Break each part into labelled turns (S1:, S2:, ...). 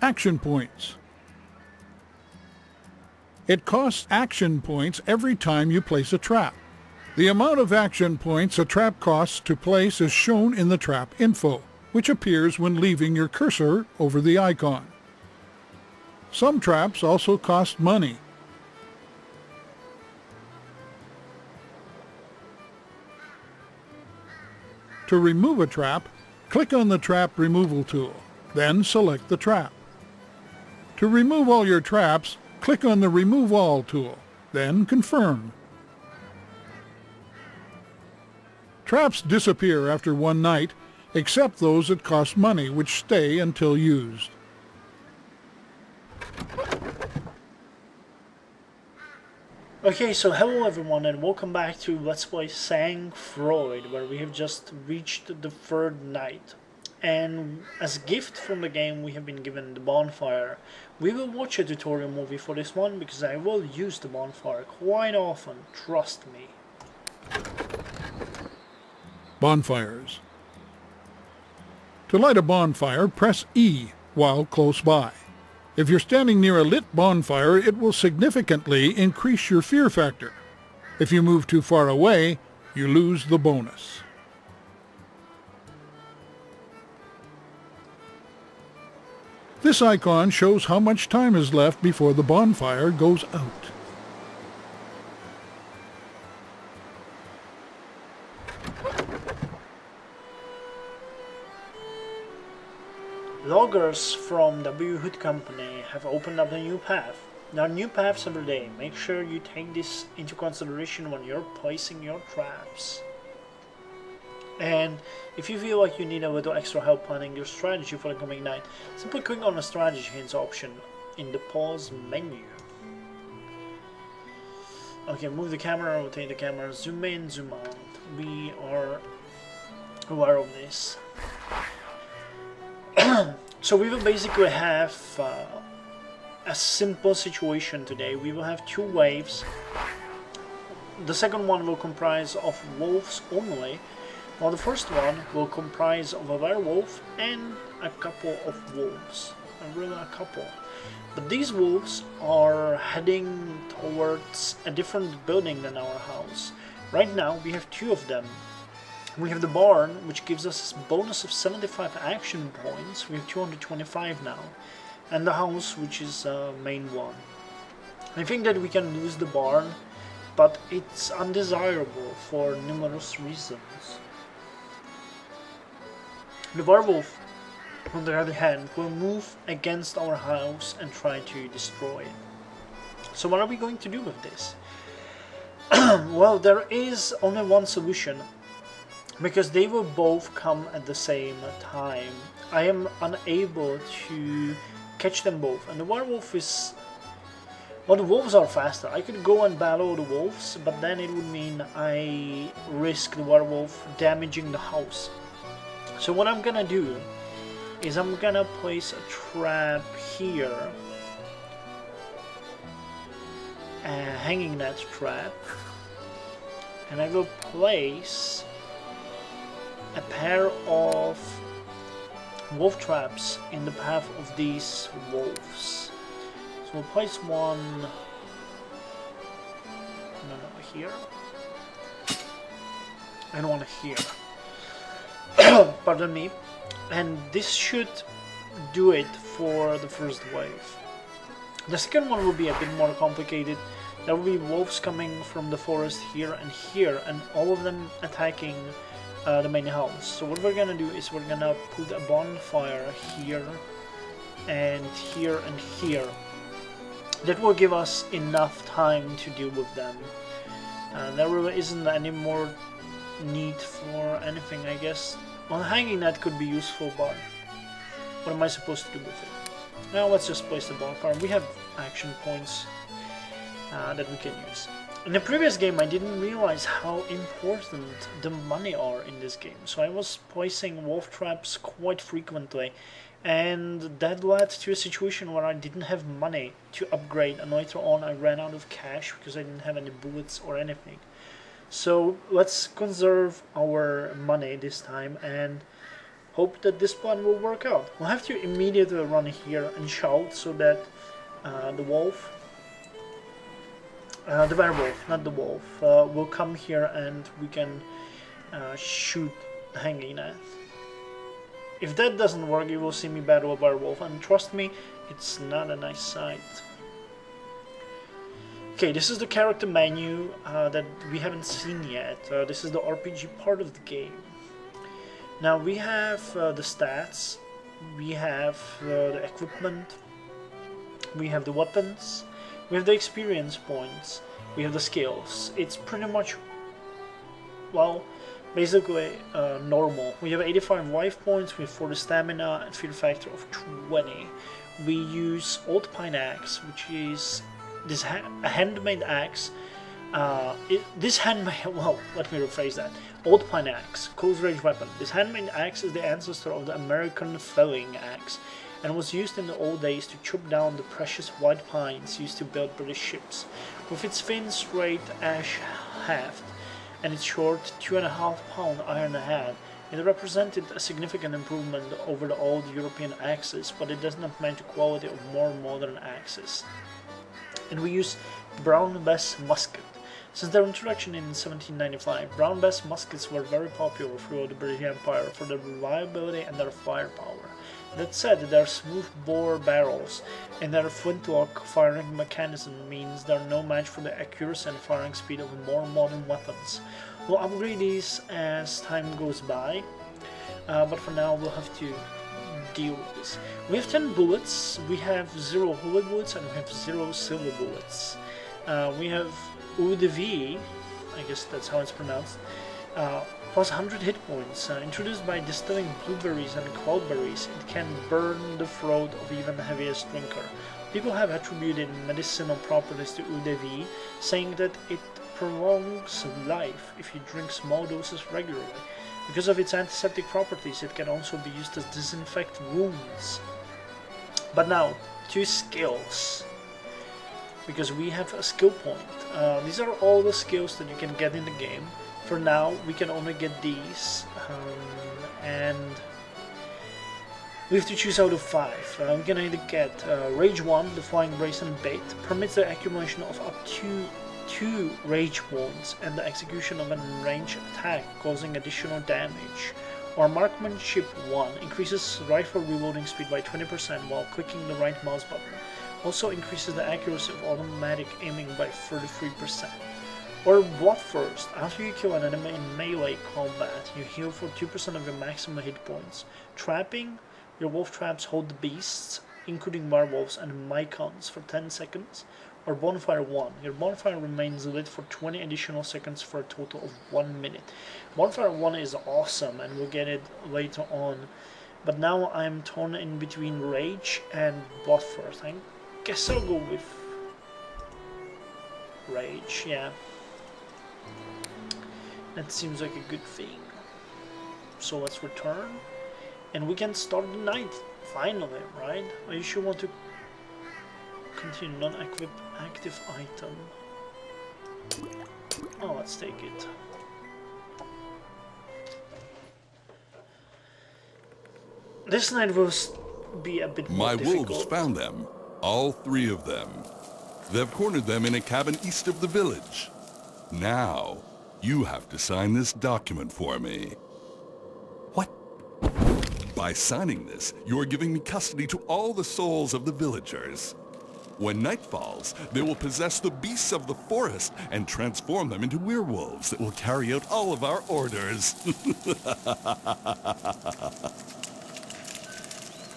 S1: Action points. It costs action points every time you place a trap. The amount of action points a trap costs to place is shown in the trap info, which appears when leaving your cursor over the icon. Some traps also cost money. To remove a trap, click on the Trap Removal tool, then select the trap. To remove all your traps, click on the Remove All tool, then Confirm. Traps disappear after one night, except those that cost money, which stay until used.
S2: Okay, so hello everyone and welcome back to Let's Play Sang Froid, where we have just reached the third night. And as a gift from the game we have been given the bonfire. We will watch a tutorial movie for this one because I will use the bonfire quite often, trust me.
S1: Bonfires. To light a bonfire, press E while close by. If you're standing near a lit bonfire, it will significantly increase your fear factor. If you move too far away, you lose the bonus. This icon shows how much time is left before the bonfire goes out.
S2: Loggers from W. Hood Company have opened up a new path. There are new paths every day. Make sure you take this into consideration when you're placing your traps. And if you feel like you need a little extra help planning your strategy for the coming night, simply click on the strategy hints option in the pause menu. Okay, move the camera, rotate the camera, zoom in, zoom out. We are aware of this. So we will basically have a simple situation today. We will have two waves. The second one will comprise of wolves only, while the first one will comprise of a werewolf and a couple of wolves. Really a couple. But these wolves are heading towards a different building than our house. Right now we have two of them. We have the barn, which gives us a bonus of 75 action points. We have 225 now. And the house, which is main one. I think that we can lose the barn, but it's undesirable for numerous reasons. The werewolf, on the other hand, will move against our house and try to destroy it. So what are we going to do with this? Well, there is only one solution. Because they will both come at the same time. I am unable to catch them both. And the werewolf is... well, the wolves are faster. I could go and battle the wolves, but then it would mean I risk the werewolf damaging the house. So what I'm gonna do is I'm gonna place a trap here. A hanging net trap. And I will place a pair of wolf traps in the path of these wolves. So we'll place one here and one here. Pardon me. And this should do it for the first wave. The second one will be a bit more complicated. There will be wolves coming from the forest here, and all of them attacking the main house. So what we're gonna do is we're gonna put a bonfire here and here and here. That will give us enough time to deal with them. There really isn't any more need for anything, I guess. Well, hanging net could be useful, but what am I supposed to do with it? Now let's just place the bonfire. We have action points that we can use. In the previous game I didn't realize how important the money are in this game, so I was placing wolf traps quite frequently, and that led to a situation where I didn't have money to upgrade, and later on I ran out of cash because I didn't have any bullets or anything. So let's conserve our money this time and Hope that this plan will work out. We'll have to immediately run here and shout so that the werewolf, not the wolf, will come here and we can shoot the hanging net. If that doesn't work, you will see me battle a werewolf, and trust me, it's not a nice sight. Okay, this is the character menu that we haven't seen yet. This is the RPG part of the game. Now we have the stats, we have the equipment, we have the weapons, we have the experience points, we have the skills. It's pretty much, well, basically normal. We have 85 life points, we have 40 stamina and fear factor of 20. We use old pine axe, which is this a handmade axe. Well, let me rephrase that. Old pine axe, close range weapon. This handmade axe is the ancestor of the American felling axe and was used in the old days to chop down the precious white pines used to build British ships. With its thin, straight ash haft and its short 2.5-pound iron head, it represented a significant improvement over the old European axes, but it does not match the quality of more modern axes. And we use brown bass musket. Since their introduction in 1795, brown bass muskets were very popular throughout the British Empire for their reliability and their firepower. That said, their smooth bore barrels and their flintlock firing mechanism means they're no match for the accuracy and firing speed of more modern weapons. We'll upgrade these as time goes by, but for now we'll have to deal with this. We have 10 bullets, we have 0 holy bullets, and we have 0 silver bullets. We have UDV, I guess that's how it's pronounced, plus 100 hit points. Introduced by distilling blueberries and cloudberries, it can burn the throat of even the heaviest drinker. People have attributed medicinal properties to UDV, saying that it prolongs life if you drink small doses regularly. Because of its antiseptic properties, it can also be used to disinfect wounds. But now, to skills. Because we have a skill point. These are all the skills that you can get in the game. For now, we can only get these, and we have to choose out of 5. We can either get Rage 1, the Flying Brazen Bait, permits the accumulation of up to 2 Rage Wounds and the execution of a ranged attack causing additional damage. Or Marksmanship 1, increases rifle reloading speed by 20% while clicking the right mouse button. Also increases the accuracy of automatic aiming by 33%. Or Bloodthirst, after you kill an enemy in melee combat, you heal for 2% of your maximum hit points. Trapping, your wolf traps hold the beasts, including werewolves and mycons, for 10 seconds. Or Bonfire 1, your bonfire remains lit for 20 additional seconds for a total of 1 minute. Bonfire 1 is awesome and we'll get it later on, but now I'm torn in between Rage and Bloodthirst. I guess I'll go with Rage, yeah. That seems like a good thing. So let's return, and we can start the night, finally, right? Are you sure want to continue non-equip active item? Oh, let's take it. This night will be a bit more difficult.
S3: My wolves found them, all 3 of them. They've cornered them in a cabin east of the village. Now, you have to sign this document for me.
S4: What?
S3: By signing this, you're giving me custody to all the souls of the villagers. When night falls, they will possess the beasts of the forest and transform them into werewolves that will carry out all of our orders.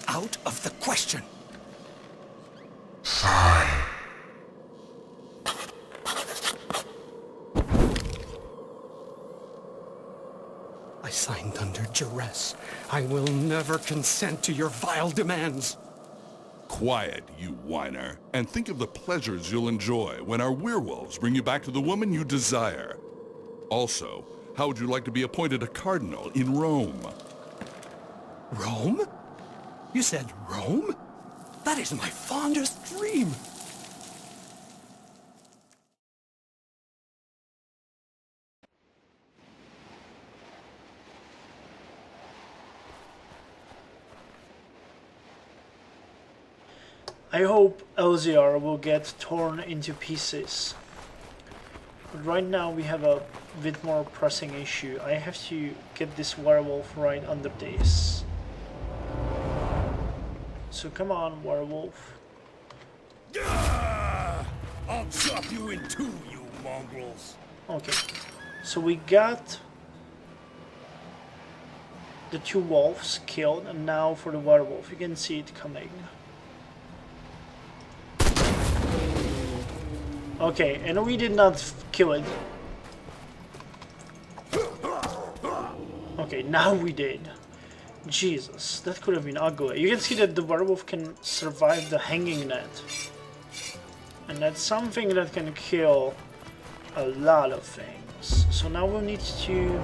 S4: Out of the question.
S5: Sign.
S4: I signed under duress. I will never consent to your vile demands.
S3: Quiet, you whiner, and think of the pleasures you'll enjoy when our werewolves bring you back to the woman you desire. Also, how would you like to be appointed a cardinal in Rome?
S4: Rome? You said Rome? That is my fondest dream.
S2: I hope LZR will get torn into pieces. But right now we have a bit more pressing issue. I have to get this werewolf right under this. So come on, werewolf.
S5: I'll chop you in two, you mongrels.
S2: Okay, so we got the two wolves killed, and now for the werewolf. You can see it coming. Okay, and we did not kill it. Okay, now we did. Jesus, that could have been ugly. You can see that the werewolf can survive the hanging net. And that's something that can kill a lot of things. So now we'll need to...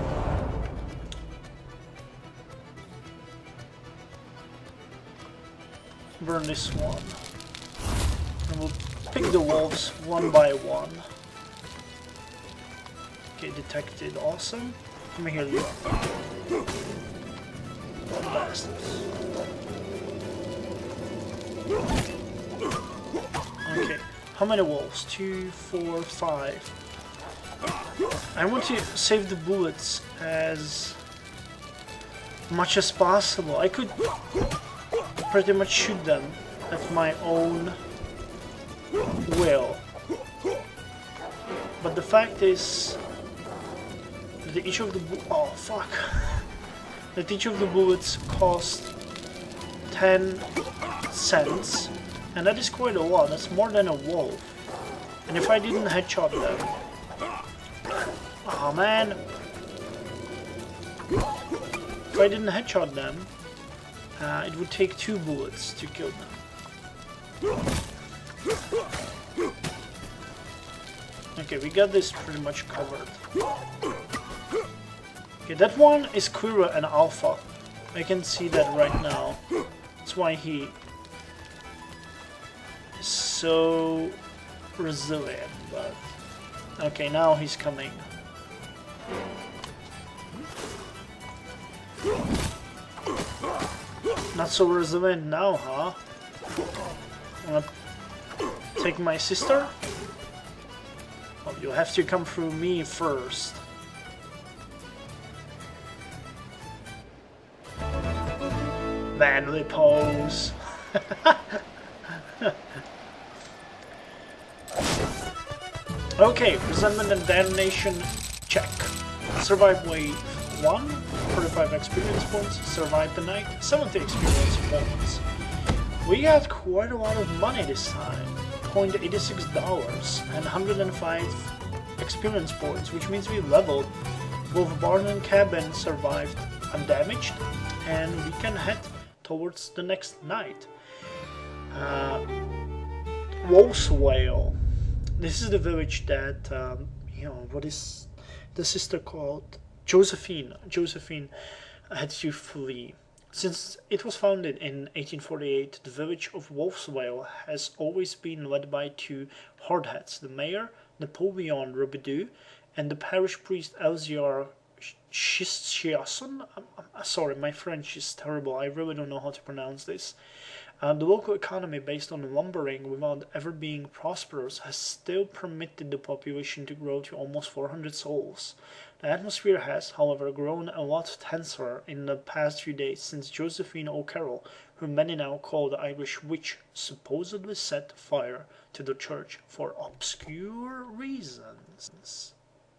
S2: burn this one. And we'll pick the wolves one by one. Okay, detected. Awesome. Come here, you. Bastards. Okay, how many wolves? 2, 4, 5. I want to save the bullets as much as possible. I could pretty much shoot them at my own will. But the fact is that each of the that each of the bullets cost 10 cents, and that is quite a lot. That's more than a wolf. And if I didn't headshot them, oh man, if I didn't headshot them, it would take 2 bullets to kill them. Okay, we got this pretty much covered. Okay, that one is Quira and Alpha. I can see that right now. That's why he is so resilient, but... Okay, now he's coming. Not so resilient now, huh? Wanna take my sister? Oh, you'll have to come through me first. Manly pose. Okay, resentment and damnation check. Survive wave 1, 45 experience points. Survive the night, 70 experience points. We got quite a lot of money this time. $0.86 and 105 experience points, which means we leveled. Both barn and cabin survived undamaged, and we can head towards the next night. Wolf's Whale. This is the village that, what is the sister called? Josephine. Josephine had to flee. Since it was founded in 1848, the village of Wolf's Whale has always been led by 2 hardheads, the mayor, Napoleon Robidoux, and the parish priest Elziar Chiasson. Sorry, my French is terrible. I really don't know how to pronounce this. The local economy, based on lumbering without ever being prosperous, has still permitted the population to grow to almost 400 souls. The atmosphere has, however, grown a lot tenser in the past few days since Josephine O'Carroll, who many now call the Irish witch, supposedly set fire to the church for obscure reasons.